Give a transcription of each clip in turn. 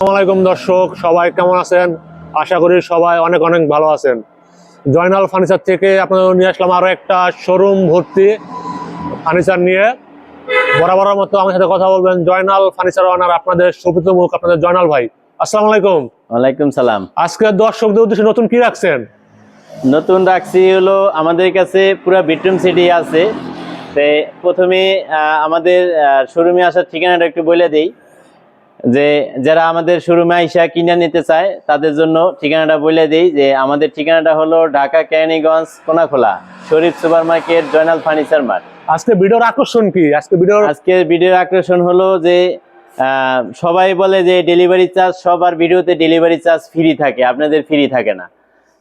আসসালামু আলাইকুম দর্শক, সবাই কেমন আছেন? আশা করি সবাই অনেক অনেক ভালো আছেন। জয়নাল ফার্নিচার থেকে আপনাদের নিয়ে আসলাম আরো একটা শোরুম ভর্তি ফার্নিচার নিয়ে। বরাবরের মতো আমার সাথে কথা বলবেন জয়নাল ফার্নিচার ওনার, আপনাদের সুপ্রিত মুখ, আপনাদের জয়নাল ভাই। আসসালামু আলাইকুম। ওয়ালাইকুম সালাম। আজকে দর্শকদের উদ্দেশ্যে নতুন কি রাখছেন? নতুন রাখছি হলো আমাদের কাছে পুরো বেডরুম সেটই আছে। তো প্রথমে আমাদের শোরুমে আসার ঠিকানাটা একটু বলে দেই, যে যারা আমাদের শোরুমে আইসা কিনে নিতে চায় তাদের জন্য ঠিকানাটা বলে দেই। যে আমাদের ঠিকানাটা হলো Dhaka Keraniganj Konakhola Sharif super market Joynal furniture mart. আজকে ভিডিওর আকর্ষণ কি? আজকে ভিডিওর আকর্ষণ হলো যে সবাই বলে যে ডেলিভারি চার্জ, সবার ভিডিওতে ডেলিভারি চার্জ ফ্রি থাকে, আপনাদের ফ্রি থাকে না।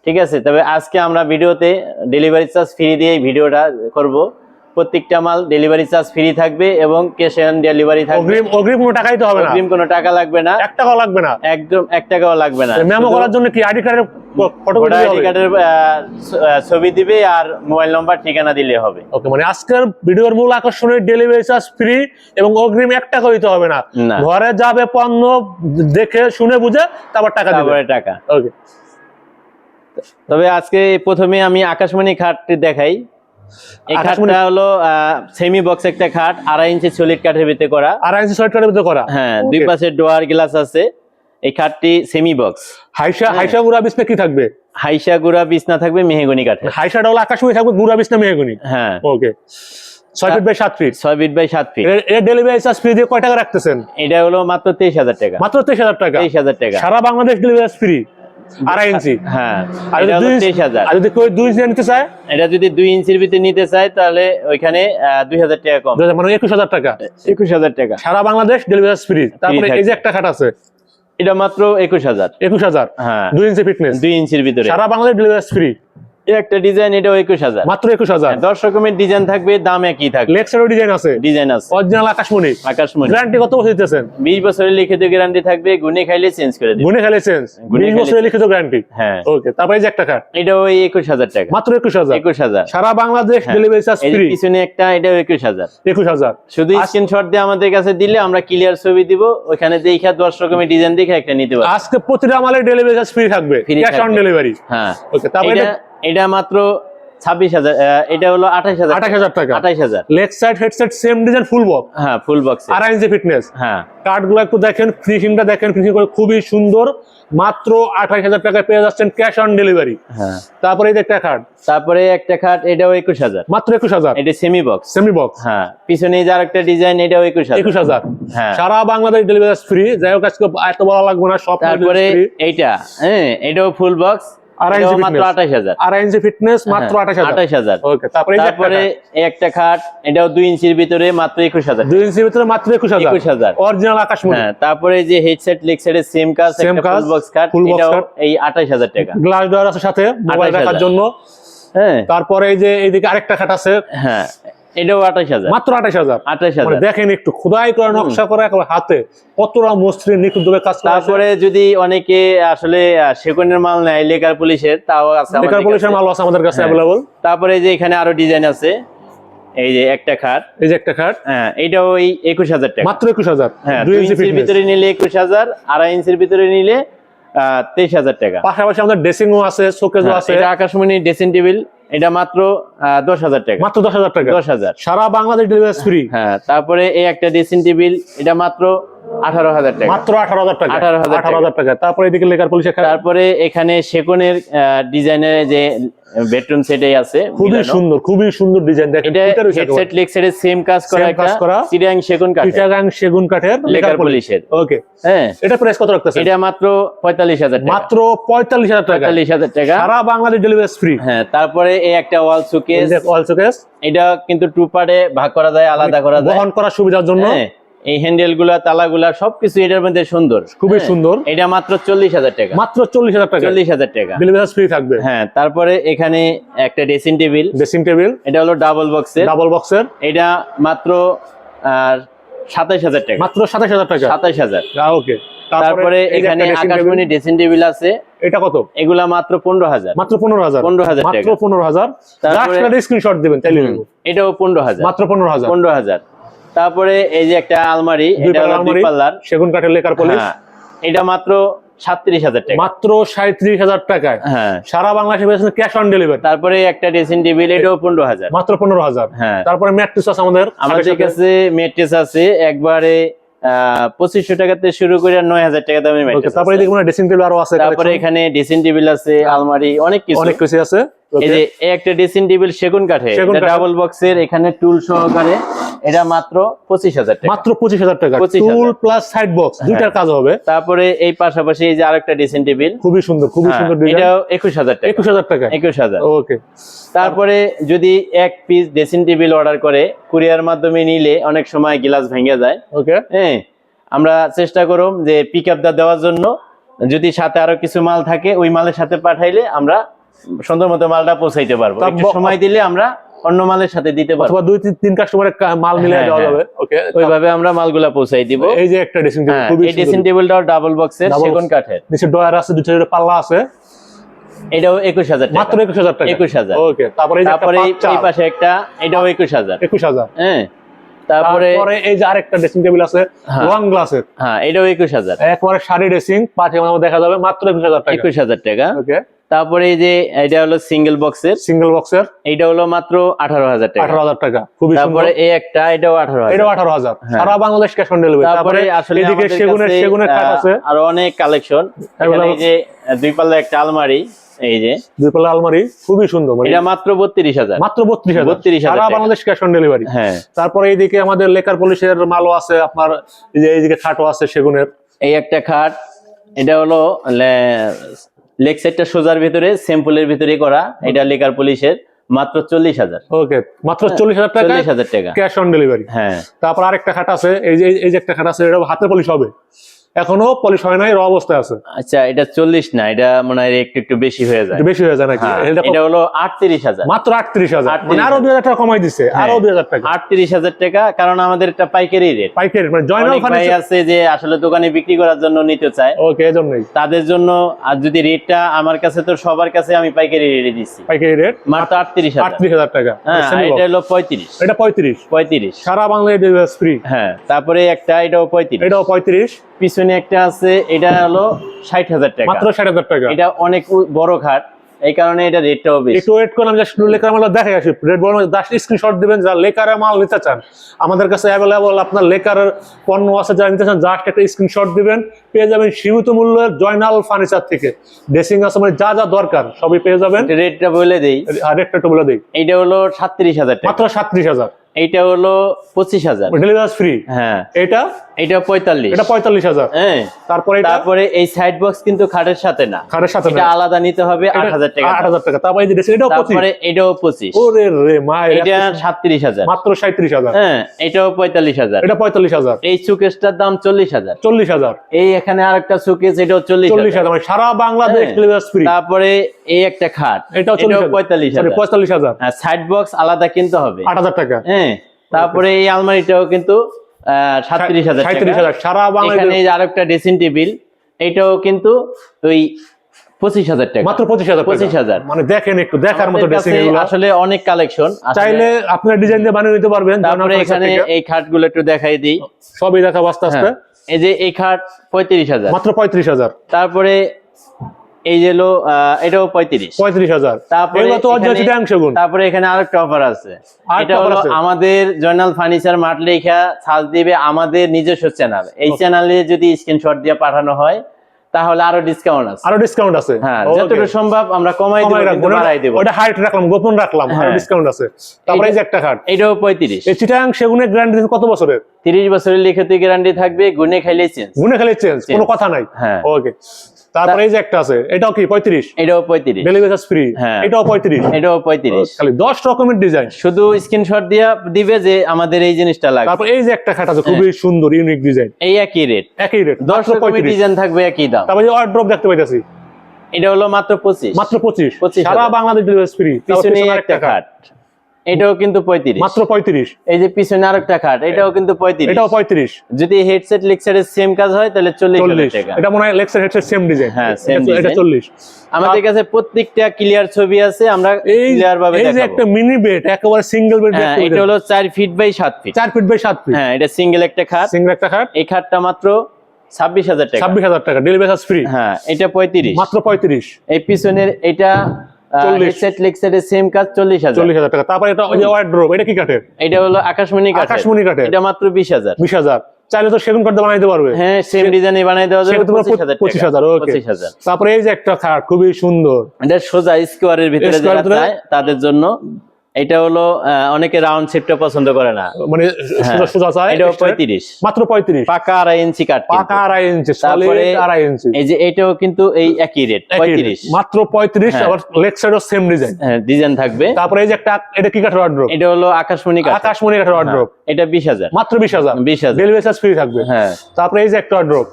ঠিক আছে, তবে আজকে আমরা ভিডিওতে ডেলিভারি চার্জ ফ্রি দিয়ে ভিডিওটা করব। প্রত্যেকটা মাল ডেলিভারি চার্জ ফ্রি থাকবে এবং ক্যাশ অন ডেলিভারি থাকবে। অগ্রিম কোনো টাকাই তো হবে না? অগ্রিম কোনো টাকা লাগবে না, 1 টাকাও লাগবে না, একদম 1 টাকাও লাগবে না। মেমো করার জন্য কি আইডি কার্ডের ফটো, আইডি কার্ডের ছবি দিবে আর মোবাইল নাম্বার ঠিকানা দিলে হবে। ওকে, মানে আজকের ভিডিওর মূল আকর্ষণের ডেলিভারি চার্জ ফ্রি এবং অগ্রিম 1 টাকা দিতে হবে না। ঘরে যাবে, পণ্য দেখে শুনে বুঝে তারপর টাকা দিবে। টাকা। ওকে, তবে আজকে প্রথমে আমি আকাশমণি খাটটি দেখাই। এই খাটটা হলো সেমি বক্স একটা খাট, 2.5 ইঞ্চি সলিড কাঠের ভিতরে করা। 2.5 ইঞ্চি সলিড কাঠের ভিতরে করা, হ্যাঁ, দুই পাশে ডোয়ার গ্লাস আছে। এই খাটটি সেমি বক্স। হাইসা গুড়া বিছনা কি থাকবে? হাইসা গুড়া বিছনা থাকবে মেহগনি কাঠের। হাইসাটা হলো আকাশমণি থাকবে, গুড়া বিছনা মেহগনি। হ্যাঁ, okay. 6 feet by 7 feet. 6 feet by 7 feet. এর ডেলিভারি চার্জ ফ্রি দিয়ে কয় টাকা রাখতেছেন? এটা হলো মাত্র 23,000 টাকা। মাত্র 23,000 টাকা। 23,000 টাকা। সারা বাংলাদেশ ডেলিভারি ফ্রি। 2.5 ইঞ্চি। হ্যাঁ, আর এটা হলো 23,000। আর যদি কেউ 2 ইঞ্চি নিতে চায়, এটা যদি 2 ইঞ্চির ভিতরে নিতে চায় তাহলে ওইখানে 2,000 টাকা কম, মানে 21,000 টাকা। 21,000 টাকা। সারা বাংলাদেশ ডেলিভারি ফ্রি। তারপরে এই যে একটা খাট আছে, এটা মাত্র 21,000। 21,000। হ্যাঁ, 2 ইঞ্চি ফিটনেস, 2 ইঞ্চির ভিতরে। সারা বাংলাদেশ ডেলিভারি ফ্রি। একটা ডিজাইন, এটাও 21,000। মাত্র 21,000। 10 রকমের ডিজাইন থাকবে, দাম একই থাকবে। লেক্সারও ডিজাইন আছে, ডিজাইন আছে। অরিজিনাল আকাশমণি। আকাশমণি। গ্যারান্টি কত বছর দিতেছেন? 20 বছরের লিখিত গ্যারান্টি থাকবে, গুনে খাইলে চেঞ্জ করে দিবেন। গুনে খাইলে চেঞ্জ, 20 বছরের লিখিত গ্যারান্টি। হ্যাঁ, ওকে। তারপরে এই যে একটা খাট, এটা ওই 21,000 টাকা। মাত্র 21,000। 21,000। সারা বাংলাদেশ ডেলিভারি চার্জ ফ্রি। পিছনে একটা, এটাও 21,000। 21,000। শুধু স্ক্রিনশট দিয়ে আমাদের কাছে দিলে আমরা ক্লিয়ার ছবি দিব, ওখানে দেখা 10 রকমের ডিজাইন দেখে একটা নিতে পারবেন। আজকে প্রতিটা মালের ডেলিভারি চার্জ ফ্রি থাকবে, ক্যাশ অন ডেলিভারি। হ্যাঁ, ওকে। তারপরে এটা মাত্র 26,000। এটা হলো 28,000। 28,000 টাকা। 28,000। Leg side headset same design, full box. হ্যাঁ, ফুল বক্স। 2.5 ইঞ্চি ফিটনেস। হ্যাঁ, কাঠগুলো একটু দেখেন, ফিনিশিংটা দেখেন, ফিনিশিং করে খুবই সুন্দর। মাত্র 28,000 টাকায় পেয়ে যাচ্ছেন ক্যাশ অন ডেলিভারি। হ্যাঁ। তারপরে এই যে একটা খাট, তারপরে একটা খাট, এটাও 21,000। মাত্র 21,000। এটা সেমি বক্স। Semi box. হ্যাঁ, পিছনে যার একটা ডিজাইন, এটাও 21,000। 21,000। হ্যাঁ, সারা বাংলাদেশ ডেলিভারি ফ্রি। যাই হোক, আজকে এত বলা লাগবে না, সব। তারপরে এইটা, হ্যাঁ, এটাও ফুল বক্স, মাত্র 28,000। 2.5 ইঞ্চি ফিটনেস, মাত্র 28,000। ওকে। তারপরে এই একটা খাট, এটাও 2 ইঞ্চির ভিতরে, মাত্র 21,000। 2 ইঞ্চির ভিতরে মাত্র 21,000। অরিজিনাল আকাশমণি। হ্যাঁ, তারপরে যে হেডসেট লেগ সাইডের সেম কাজ, একটা ফুল বক্স খাট, এটাও এই 28,000 টাকা। গ্লাস ডোর আছে সাথে মোবাইল রাখার জন্য। হ্যাঁ, তারপরে এই যে এইদিকে আরেকটা খাট আছে, হ্যাঁ, এটাও 28,000। মাত্র 28,000। 28,000। দেখেন একটু খোদাই করে নকশা করে একেবারে হাতে, কতটা মসৃণ নিখুঁতভাবে কাজ করা। তারপরে যদি অনেকে আসলে সেগুনের মাল নেয়, লেকার পুলিশের, তাও আছে, লেকার পুলিশের মাল আছে আমাদের কাছে अवेलेबल। তারপরে যে এখানে আরো ডিজাইন আছে, এই যে একটা খাট, এই যে একটা খাট, হ্যাঁ, এটাও ওই 21,000 টাকা। মাত্র 21,000। হ্যাঁ, 2 ইঞ্চির ভিতরে নিলে 21,000, 2.5 ইঞ্চির ভিতরে নিলে 23,000 টাকা। পাশাপাশি আমাদের ড্রেসিংও আছে, শোকেসও আছে। এটা আকাশমণি ড্রেসিং টেবিল, এটা মাত্র 10,000 টাকা। মাত্র 10,000 টাকা। 10,000। সারা বাংলাদেশ ডেলিভারি ফ্রি। হ্যাঁ, তারপরে এই একটা ড্রেসিং টেবিল, এটা মাত্র 18,000 টাকা। মাত্র 18,000 টাকা। 18,000 টাকা। তারপরে এদিকে লেকার পুলিশের খাট। তারপরে এখানে সেগুনের ডিজাইনের যে বেডরুম সেটই আছে, খুবই সুন্দর ডিজাইন। দেখেন এটা হেডসেট লেগ সাইডের সেম কাজ করা, একটা চিটাগাং সেগুন কাঠ, চিটাগাং সেগুন কাঠের লেকার পুলিশের। ওকে। হ্যাঁ, এটা প্রাইস কত রাখতেছেন? এটা মাত্র 45,000 টাকা। মাত্র 45,000 টাকা। 45,000 টাকা। সারা বাংলাদেশ ডেলিভারি ফ্রি। হ্যাঁ, তারপরে এই একটা ওয়াল শোকেস। ওয়াল শোকেস, এটা কিন্তু 2 পার্টে ভাগ করা যায়, আলাদা করা যায় বহন করার সুবিধার জন্য। এই হ্যান্ডেল গুলা, তালাগুলা সবকিছু এটার মধ্যে সুন্দর, খুবই সুন্দর। এটা মাত্র 40,000 টাকা। মাত্র 40,000 টাকা। 40,000 টাকা ডেলিভারি ফ্রি থাকবে। হ্যাঁ, তারপরে এখানে একটা ড্রেসিং টেবিল। এটা হলো ডাবল বক্সের। এটা মাত্র 27,000 টাকা। মাত্র 27,000 টাকা। 27,000। ওকে। তারপরে এখানে আকাশমণি ড্রেসিং টেবিল আছে। এটা কত? এগুলা মাত্র 15,000। মাত্র 15,000। 15,000 টাকা। মাত্র 15,000। তারপরে স্ক্রিনশট দিবেন তাইলে নেব। এটাও 15,000। মাত্র 15,000। 15,000। তারপরে এই যে একটা আলমারি, এটা হলো 2 পাল্লার সেগুন কাঠের লেকার পলিশ। এটা মাত্র 37,000 টাকা। মাত্র 37,000 টাকায় হ্যাঁ, সারা বাংলাদেশে পেয়েছেন ক্যাশ অন ডেলিভারি। তারপরে একটা ড্রেসিং টেবিল, এটাও 15,000। মাত্র 15,000। হ্যাঁ, তারপরে ম্যাট্রেস আছে আমাদের আমাদের কাছে ম্যাট্রেস আছে একবারে 2500 টাকাতে শুরু করে 9,000 টাকা দামের ম্যাট্রেস। তারপরে এদিকে কোনো ড্রেসিং টেবিল আরো আছে, তারপরে এখানে ড্রেসিং টেবিল আছে, আলমারি, অনেক কিছু আছে। এই যে একটা ড্রেসিং টেবিল সেগুন কাঠে, ডাবল বক্সের, এখানে টুল সহকারে, এটা মাত্র 25,000 টাকা। মাত্র 25,000 টাকা, 25,000 টুল প্লাস সাইড বক্স দুইটার কাজ হবে। তারপরে এই পাশাপাশি এই যে আরেকটা ড্রেসিং টেবিল, খুবই সুন্দর, খুবই সুন্দর ডিজাইন, এটাও 21,000 টাকা। 21,000 টাকা, 21,000। ওকে। তারপরে যদি এক পিস ড্রেসিং টেবিল অর্ডার করে কুরিয়ার মাধ্যমে নিলে অনেক সময় গ্লাস ভেঙে যায়। ওকে, হ্যাঁ, আমরা চেষ্টা করব যে পিকআপ দেওয়ার জন্য, যদি সাথে আরো কিছু মাল থাকে ওই মালের সাথে পাঠাইলে আমরা সুন্দর মতো মালটা পৌঁছাইতে পারবো। একটু সময় দিলে আমরা অন্য মালের সাথে দিতে পারবো, অথবা 2-3 কাস্টমারের মাল মিলিয়ে দেওয়া যাবে। ওকে, ওইভাবে আমরা মালগুলা পৌঁছাই দিব। এই যে একটা ড্রেসিং টেবিল, খুবই এই ড্রেসিং টেবিলটাও ডাবল বক্সের, সেগুন কাঠের, নিচে ডয়ার আছে, দুটো পাল্লা আছে, এটাও 21,000 টাকা। মাত্র 21,000 টাকা, 21,000। ওকে। তারপরে এই পাশে একটা, এটাও 21,000। 21,000। হ্যাঁ, তারপরে এই যে আরেকটা ড্রেসিং টেবিল আছে লং গ্লাসের, হ্যাঁ, এটাও 21,000। একবারে শাড়ি ড্রেসিং, পাঁচে দেখা যাবে মাত্র 21,000 টাকা। 21,000 টাকা। ওকে। তারপরে এই যে এটা হলো সিঙ্গেল বক্সের, সিঙ্গেল বক্সের, এইটা হলো মাত্র 18,000 টাকা। 18,000 টাকা, খুবই সুন্দর। তারপরে এই একটা, এটাও 18,000। এটাও 18,000, সারা বাংলাদেশ ক্যাশ অন ডেলিভারি। তারপরে আসলে এদিকে সেগুনের কাঠ আছে, আর অনেক কালেকশন। এখানে এই যে দুই পাল্লা একটা আলমারি, এই যে দুই পাল্লা আলমারি, খুবই সুন্দর। এটা মাত্র 32,000। মাত্র 32,000, 32,000 সারা বাংলাদেশ ক্যাশ অন ডেলিভারি। হ্যাঁ। তারপরে এইদিকে আমাদের লেকার পলিশের মালও আছে আপনার, এই যে এইদিকে খাটও আছে সেগুনের। এই একটা খাট, এটা হলো লেগ সাইডটা সোজার ভিতরে স্যাম্পলের ভিতরে করা, এটা লেকার পলিশের, মাত্র 40,000। ওকে, মাত্র 40,000 টাকা, 40,000 টাকা ক্যাশ অন ডেলিভারি। হ্যাঁ। তারপর আরেকটা খাট আছে, এই যে একটা খাট আছে, এটা হাতে পলিশ হবে, এখনো পলিশ হয় নাই, র অবস্থায় আছে। আচ্ছা, এটা 40 না, এটা মনে হয় একটু বেশি হয়ে যায়। একটু বেশি হয়ে যায় নাকি? হ্যাঁ, এটা হলো 38,000। মাত্র 38,000, মানে আরো 2,000 টাকা কমাই দিছে, আরো 2,000 টাকা। 38,000 টাকা, কারণ আমাদের এটা পাইকারি রেট। পাইকারি মানে জয়নাল অনেক ভাই ফার্নিচার আছে যে আসলে দোকানে বিক্রি করার জন্য নিতে চায়, ওকে, এজন্যই তাদের জন্য। আর যদি রেটটা আমার কাছে, তো সবার কাছে আমি পাইকারি রেটে দিচ্ছি, পাইকারি রেট মাত্র 38,000। 38,000 টাকা। হ্যাঁ, এটা হলো 35। এটা 35, সারা বাংলায় ডেলিভারি ফ্রি। হ্যাঁ, তারপরে একটা, এটাও 35। এটাও 35। পিছনে একটা আছে, এটা হলো 60,000 টাকা, মাত্র 60,000 টাকা। এটা অনেক বড় খাট, এই কারণে এটা রেটটাও বেশি। একটু ওয়েট করলাম, জাস্ট লেকার মাল দেখে আসি, রেট বড় জাস্ট স্ক্রিনশট দিবেন, যা লেকারের মাল নিতে চান আমাদের কাছে অ্যাভেলেবল। আপনার লেকারের পণ্য আছে, যারা নিতে চান জাস্ট একটা স্ক্রিনশট দিবেন, পেয়ে যাবেন সীমিত মূল্যে জয়নাল ফার্নিচার থেকে। ড্রেসিং আছে, মানে যা যা দরকার সবই পেয়ে যাবেন। রেটটা বলে দেই, আর রেটটা একটু বলে দিই, এইটা হলো 37,000 টাকা, মাত্র 37,000। এইটা হলো 25,000, ডেলিভারি ফ্রি। হ্যাঁ, এটা 45, এটা 45,000। হ্যাঁ। তারপরে এই সাইড বক্স কিন্তু খাটের সাথে না, খাটের সাথে এটা আলাদা নিতে হবে, 8,000 টাকা। 8,000 টাকা। তারপরে এই যে ড্রেসিং, এটাও 25। তারপরে এটাও 25। ওরে রে মা, এটা 37,000, মাত্র 37,000। হ্যাঁ, এটাও 45,000। এটা 45,000। এই সুকেসটার দাম 40,000। 40,000। এই এখানে আরেকটা সুকেস, এটাও 40,000, মানে সারা বাংলাদেশ ডেলিভারি ফ্রি। তারপরে এই একটা খাট, এটাও 45,000। 45,000। হ্যাঁ, সাইড বক্স আলাদা কিনতে হবে, 8,000 টাকা। হ্যাঁ। তারপরে এই আলমারিটাও কিন্তু 37,000 টাকা। 37,000, সারা বাংলাদেশ। এখানে এই যে আরেকটা ড্রেসিং টেবিল, এটাও কিন্তু ওই 25,000 টাকা, মাত্র 25,000। 25,000। মানে দেখেন, একটু দেখার মতো আমাদের ড্রেসিং কাছে এগুলো, আসলে অনেক কালেকশন, চাইলে আপনারা ডিজাইন দিয়ে বানিয়ে নিতে পারবেন। তারপরে এখানে এই খাটগুলো একটু দেখাই দিই, সবই দেখাবো আস্তে আস্তে। এই যে এই খাট 35,000, মাত্র 35,000। তারপরে এই যে এটাও 35,000। তারপরে এগুলো তো অরিজিনাল চিটাগাং সেগুন। তারপরে এখানে আরেকটা অফার আছে, আরেকটা এটা হলো offer আছে। আমাদের জয়নাল ফার্নিচার মার্ট লেখা সার্চ দিবে আমাদের নিজস্ব চ্যানেল, এই চ্যানেলে যদি স্ক্রিনশট দিয়ে পাঠানো হয় তাহলে আরো ডিসকাউন্ট আছে, আরো ডিসকাউন্ট আছে। হ্যাঁ, যতটুকু সম্ভব আমরা কমাই দেব, কিন্তু বাড়াই দেব। ওটা হাইট রাখলাম, গোপন রাখলাম, আরো ডিসকাউন্ট আছে। তারপরে এই যে একটা খাট, এটাও 35। এই চিটাগাং সেগুনের গ্যারান্টি কত বছরের? 30 বছরের লিখিত গ্যারান্টি থাকবে, গুনে খাইলে চেঞ্জ। গুনে খালি চেঞ্জ, কোনো কথা নাই। হ্যাঁ, ওকে। তারপরে এই যে একটা আছে, এটাও কি 35? এটাও 35, ডেলিভারি ফ্রি। হ্যাঁ, এটাও 35। এটাও 35। খালি 10 রকমের ডিজাইন, শুধু স্ক্রিনশট দিয়ে দিবে যে আমাদের এই জিনিসটা লাগবে। তারপর এই যে একটা খাট আছে, খুবই সুন্দর ইউনিক ডিজাইন, এই একই রেট, একই রেট, 10 রকমের ডিজাইন থাকবে, একই দাম। তারপর এই ওয়ার্ড্রপ দেখতে পাইতাছি, এটা হলো মাত্র 25, মাত্র 25। 25,000। সারা বাংলাদেশ ডেলিভারি ফ্রি। পিছনে একটা খাট, এটাও কিন্তু 35, মাত্র 35। এই যে পিছনে আরেকটা খাট, এটাও কিন্তু 35, এটাও 35। যদি হেডসেট লেক্সারের সেম কাজ হয় তাহলে 40,000 টাকা। এটা মনে হয় লেক্সার হেডসেট সেম ডিজাইন। হ্যাঁ, সেম ডিজাইন। এটা 40। আমাদের কাছে প্রত্যেকটা ক্লিয়ার ছবি আছে, আমরা ক্লিয়ার ভাবে দেখাবো। এই যে একটা মিনি বেড, একেবারে সিঙ্গেল বেড, হ্যাঁ, এটা হলো 4 feet by 7 feet. 4 feet by 7 feet. হ্যাঁ, এটা সিঙ্গেল একটা খাট, সিঙ্গেল একটা খাট। এই খাটটা মাত্র 26,000 টাকা। 26,000 টাকা ডেলিভারি চার্জ ফ্রি। হ্যাঁ, এটা 35, মাত্র 35। এই পিছনের এটা 40 হেডসেট লেগসেটের সেম কাজ 40,000। 40,000 টাকা। তারপরে এটা ওই যে ওয়ার্ড্রোব, এটা কি কাঠের? এটা হলো আকাশমণি কাঠের। আকাশমণি কাঠের। এটা মাত্র 20,000। 20,000। চাইলে তো সেগুন কাঠ দিয়ে বানাইতে পারবে। হ্যাঁ, সেম ডিজাইনে বানাই দেওয়া যাবে। সেটা তোমার 25,000 25,000। ওকে। 25,000। তারপরে এই যে একটা খাট খুবই সুন্দর, এটা সোজা স্কোয়ারের ভিতরে যারা স্কোয়ারের ভিতরে? চায় তাদের জন্য। এটা হলো অনেকে রাউন্ড শেপটা পছন্দ করে না, মানে সোজা সোজা চাই। এটাও 35, মাত্র 35। পাকা 2.5 ইঞ্চি কাঠ কিন্তু। পাকা 2.5 ইঞ্চি, তারপরে সলিড 2.5 ইঞ্চি। এই যে এটাও কিন্তু এই একই রেট 35, মাত্র 35। হ্যাঁ। আবার লেগ সাইডও সেম ডিজাইন। হ্যাঁ, ডিজাইন থাকবে। তারপরে এই যে একটা, এটা কি কাঠের ওয়ার্ড্রোব? এটা হলো আকাশমণি কাঠ। আকাশমণি কাঠের ওয়ার্ড্রোব। এটা 20,000। মাত্র 20,000। 20,000। ডেলিভারি চার্জ ফ্রি থাকবে। হ্যাঁ। তারপরে এই যে একটা ওয়ার্ড্রোব,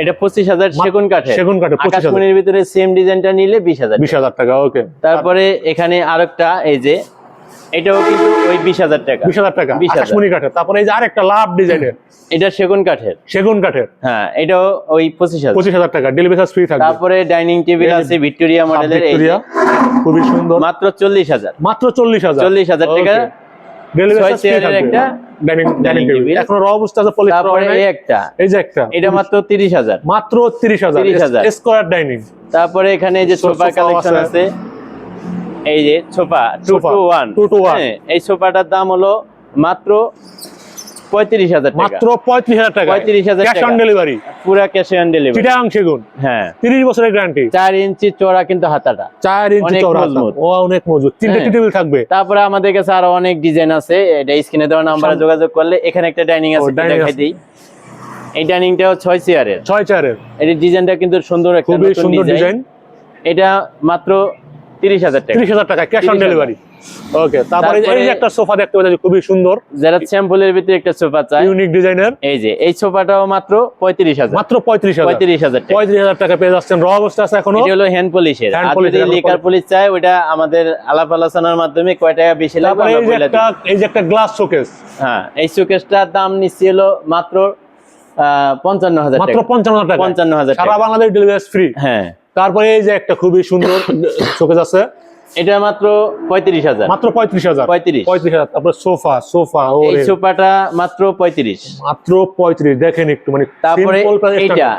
এটা 25,000 সেগুন কাঠের। সেগুন কাঠের 25,000। আকাশমণির ভিতরে সেম ডিজাইনটা নিলে 20,000। 20,000 টাকা। ওকে। তারপরে এখানে আরেকটা, এই যে এটাও কিন্তু ওই 20,000 টাকা। 20,000 টাকা 20,000। আকাশমণি কাঠের। তারপরে এই যে আরেকটা লাভ ডিজাইনের, এটা সেগুন কাঠের। সেগুন কাঠের। হ্যাঁ, এটাও ওই 25,000। 25,000 টাকা ডেলিভারি চার্জ ফ্রি থাকবে। তারপরে ডাইনিং টেবিল আছে ভিক্টোরিয়া মডেলের, এই যে ভিক্টোরিয়া, খুবই সুন্দর। মাত্র 40,000। মাত্র 40,000। 40,000 টাকা। ডেলিভারি চার্জ ফ্রি চেয়ারের থাকবে। একটা ডাইনিং টেবিল এখন র অবস্থা আছে, পলিশ করা তারপরে হয় এই নাই। একটা, এই যে একটা, এটা মাত্র 30,000। মাত্র 30,000। 30,000 স্কয়ার ডাইনিং। তারপরে এখানে এই যে সোফা সোফাও কালেকশন আছে। আছে, এই যে সোফা 2 সোফা, to 1। 2 to 1। হ্যাঁ, এই সোফাটার দাম হলো মাত্র 35,000 টাকা। মাত্র 35,000 টাকা। 35,000 ক্যাশ টাকা। On delivery. পুরা ক্যাশ অন ডেলিভারি। চিটাগাং সেগুন, হ্যাঁ, 30 বছরের গ্যারান্টি। 4 ইঞ্চি চওড়া কিন্তু হাতাটা। 4 ইঞ্চি অনেক চওড়া। মজবুত। ও অনেক মজবুত। 3টে হ্যাঁ। টেবিল থাকবে। তারপরে আমাদের কাছে আরো অনেক ডিজাইন আছে, এটা স্ক্রিনে দেওয়া নাম্বারে যোগাযোগ করলে। এখানে একটা ডাইনিং আছে, একটু dining দেখাই আছে। দিই। এই ডাইনিংটাও 6 চেয়ারের। 6 চেয়ারের। এর ডিজাইনটা কিন্তু সুন্দর, একটা খুবই নতুন সুন্দর ডিজাইন। এটা মাত্র 30,000 টাকা। 30,000 টাকা ক্যাশ অন 30,000 ডেলিভারি। ওকে। তারপরে এই তারপরে যে একটা সোফা দেখতে পাচ্ছি, খুবই সুন্দর, যারা স্যাম্পলের ভিতরে একটা সোফা চায়, ইউনিক ডিজাইনের। এই যে এই সোফাটাও মাত্র 35,000। মাত্র 35,000। 35,000 টাকা। 35,000 টাকা পেয়ে যাচ্ছেন। র অবস্থা আছে এখনো। এটা হলো হ্যান্ড পলিশের। Hand আর polish, যদি hand লিকার polish। পলিশ চায়, ওটা আমাদের আলাপ আলোচনার মাধ্যমে কয় টাকা বেশি লাগবে তারপরে আমরা বলে দিই। এই যে একটা গ্লাস শোকেস, হ্যাঁ, এই শোকেসটার দাম নিচ্ছে হলো মাত্র 55,000 মাত্র টাকা। 55,000 টাকা। 55,000 সারা টাকা। Bangladesh delivery free. হ্যাঁ, তারপরে এই যে একটা খুবই সুন্দর শোকেস আছে, এটা মাত্র 35,000। মাত্র 35,000। 35,000। তারপরে সোফা এই সোফাটা মাত্র 35। মাত্র 35। দেখেন একটু, মানে তারপরে simple price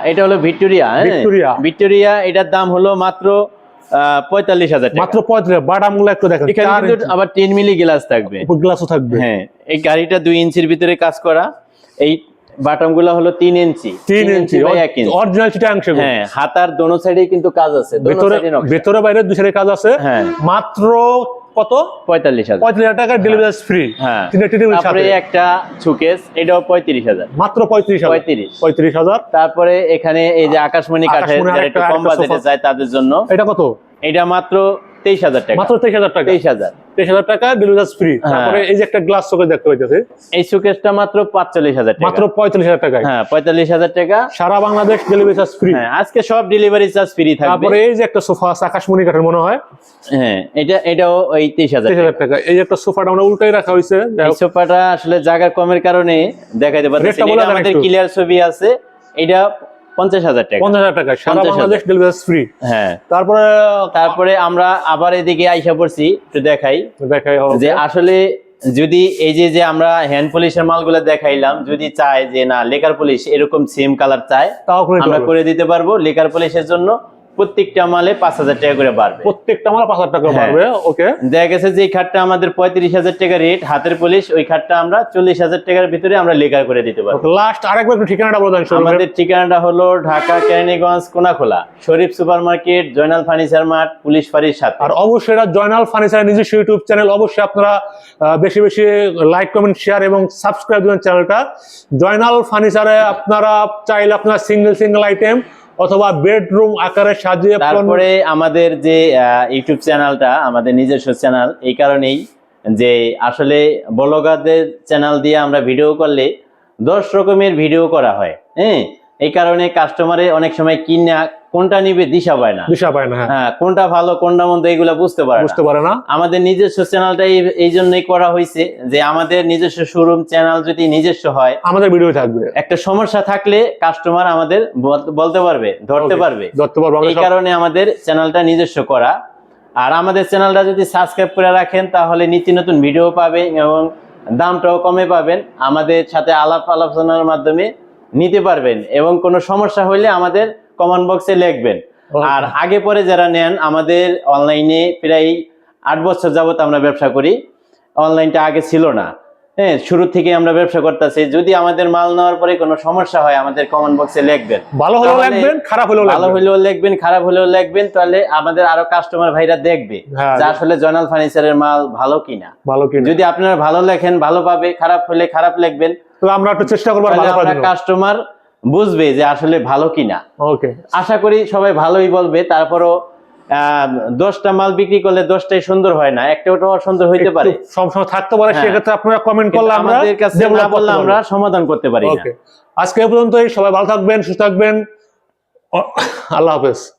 এটা হলো ভিক্টোরিয়া। হ্যাঁ, ভিক্টোরিয়া। ভিক্টোরিয়া, এটার দাম হলো মাত্র 45,000 টাকা। মাত্র 35। বাটামগুলো একটু দেখেন, এখানে 4 কিন্তু আবার 10 মিলি গ্লাস থাকবে। উপর গ্লাসও থাকবে। হ্যাঁ, এই গাড়িটা 2 ইঞ্চির ভিতরে কাজ করা। এই বাটনগুলো হলো 3 ইঞ্চি। 3 inch by 1 inch. Original Chittagong সেগুন। হ্যাঁ, হাতার দোনো সাইডে কিন্তু কাজ আছে, দোনো ভিতরে সাইডে নকশা। ভিতরে বাইরে দুই সাইডে কাজ আছে। হ্যাঁ। মাত্র কত? 45,000। 35,000 টাকা ডেলিভারি ফ্রি। হ্যাঁ, তিনটে টেবিল তারপরে সাথে একটা শোকেস, এটাও 35,000। মাত্র 35,000। 35,000। তারপরে এখানে এই যে আকাশমণি কাঠের, আকাশমণি যারা একটু আরেকটা কম বাজেটে সোফা। চায় তাদের জন্য। এটা কত? এটা মাত্র 23,000 টাকা। মাত্র 23,000 টাকা। 23,000। 23,000 টাকা ডেলিভারি ফ্রি। হ্যাঁ। তারপরে এই যে একটা গ্লাস শোকেস দেখতে পাইতেছি, এই শোকেসটা মাত্র 45,000 টাকা। মাত্র 45,000 টাকায়। হ্যাঁ, 45,000 টাকা। সারা বাংলাদেশ ডেলিভারি চার্জ ফ্রি। হ্যাঁ, আজকে সব ডেলিভারি চার্জ ফ্রি থাকবে। তারপরে এই যে একটা সোফা আছে আকাশমণি কাঠের মনে হয়, হ্যাঁ, এটাও ওই 23,000 টাকা। 23,000 টাকা। এই যে একটা সোফাটা আমরা উল্টাই রাখা হয়েছে, যাই এই হোক। সোফাটা আসলে জায়গা কমের কারণে দেখাইতে পারতেছি রেটটা না। বলে এটা দেন আমাদের একটু। ক্লিয়ার ছবি আছে। এটা 50,000 টাকা। 50,000 টাকা সারা 50,000 বাংলাদেশ ডেলিভারি ফ্রি। হ্যাঁ, তারপরে আমরা আবার এদিকে আইসা পড়ছি, একটু দেখাই দেখাই যে আসলে যদি এই যে আমরা হ্যান্ড পলিশের মালগুলো দেখাইলাম, যদি চায় যে না লেকার পলিশ এরকম সেম কালার চায়, তাও করে আমরা করে দিতে পারবো। লেকার পলিশের জন্য প্রত্যেকটা মালে 5,000 টাকা করে বাড়বে। প্রত্যেকটা আমার 5,000 টাকা হ্যাঁ। পারবে। ওকে। দেখা গেছে যে এই খাটটা আমাদের 35,000 টাকা রেট হাতের পলিশ, ওই খাটটা আমরা 40,000 টাকার ভিতরে আমরা লেকার করে দিতে পারবো। লাস্ট আরেকবার একটু ঠিকানাটা বলে দেন। আমাদের ঠিকানাটা হলো Dhaka Keraniganj Konakhola, Sharif super market, Joynal furniture mart, police ফাঁড়ির সাথে। আর অবশ্যই এটা জয়নাল ফার্নিচার নিজস্ব ইউটিউব চ্যানেল। অবশ্যই আপনারা বেশি বেশি লাইক কমেন্ট শেয়ার এবং সাবস্ক্রাইব দিবেন চ্যানেলটা। জয়নাল ফার্নিচারে আপনারা চাইলে আপনারা সিঙ্গেল আইটেম অথবা বেডরুম আকারে সাজিয়ে তারপরে আমাদের যে ইউটিউব চ্যানেলটা আমাদের নিজস্ব চ্যানেল, এই কারণেই যে আসলে ব্লগারদের চ্যানেল দিয়ে আমরা ভিডিও করলে 10 রকমের ভিডিও করা হয়। হ্যাঁ, এই কারণে কাস্টমারে অনেক সময় কিনা কোনটা নিবে দিশা পায় না। হ্যাঁ, কোনটা ভালো কোনটা মন্দ এগুলা বুঝতে পারে না। আমাদের নিজস্ব চ্যানেলটা এই জন্যই করা হয়েছে যে আমাদের নিজস্ব শোরুম চ্যানেল যদি নিজস্ব হয়, আমাদের ভিডিও থাকবে, একটা সমস্যা থাকলে কাস্টমার আমাদের বলতে পারবে, ধরতে পারবে। এই কারণে আমাদের চ্যানেলটা নিজস্ব করা। আর আমাদের চ্যানেলটা যদি সাবস্ক্রাইব করে রাখেন তাহলে নিত্য নতুন ভিডিও পাবেন এবং দামটাও কমে পাবেন। আমাদের সাথে আলাপ আলোচনার মাধ্যমে নিতে পারবেন এবং কোনো সমস্যা হলে আমাদের কমেন্ট বক্সে লিখবেন। Okay. আর আগে পরে যারা নেন, আমাদের অনলাইনে প্রায় 8 বছর যাবত আমরা ব্যবসা করি, অনলাইনটা আগে ছিল না। হ্যাঁ, শুরু থেকে আমরা ব্যবসা করতেছি। যদি আমাদের মাল নেওয়ার পরে কোনো সমস্যা হয় আমাদের কমেন্ট বক্সে লিখবেন, ভালো হলেও তাহলে লিখবেন, খারাপ হলেও ভালো লিখবেন। হলেও লিখবেন, খারাপ হলেও লিখবেন, তাহলে আমাদের আরো কাস্টমার ভাইরা দেখবে হ্যাঁ। যে আসলে জয়নাল ফার্নিচারের মাল ভালো কিনা। ভালো কিনা। যদি আপনারা ভালো লেখেন ভালো পাবে, খারাপ হলে খারাপ লিখবেন, তো আমরা একটু চেষ্টা করবো তাহলে ভালো আমরা করার জন্য। কাস্টমার বুঝবে যে আসলে ভালো কিনা। ওকে, আশা করি সবাই ভালোই বলবে। তারপরও 10টা মাল বিক্রি করলে 10টাই সুন্দর হয় না, একটাও সুন্দর হইতে পারে। সমস্যা থাকতে পারে, হ্যাঁ। সেক্ষেত্রে আপনারা কমেন্ট করলে আমরা আমাদের কাছে develop না বললে করতে আমরা পারবো। সমাধান করতে পারি না। ওকে, আজকে এ পর্যন্তই। সবাই ভালো থাকবেন, সুস্থ থাকবেন। আল্লাহ হাফেজ।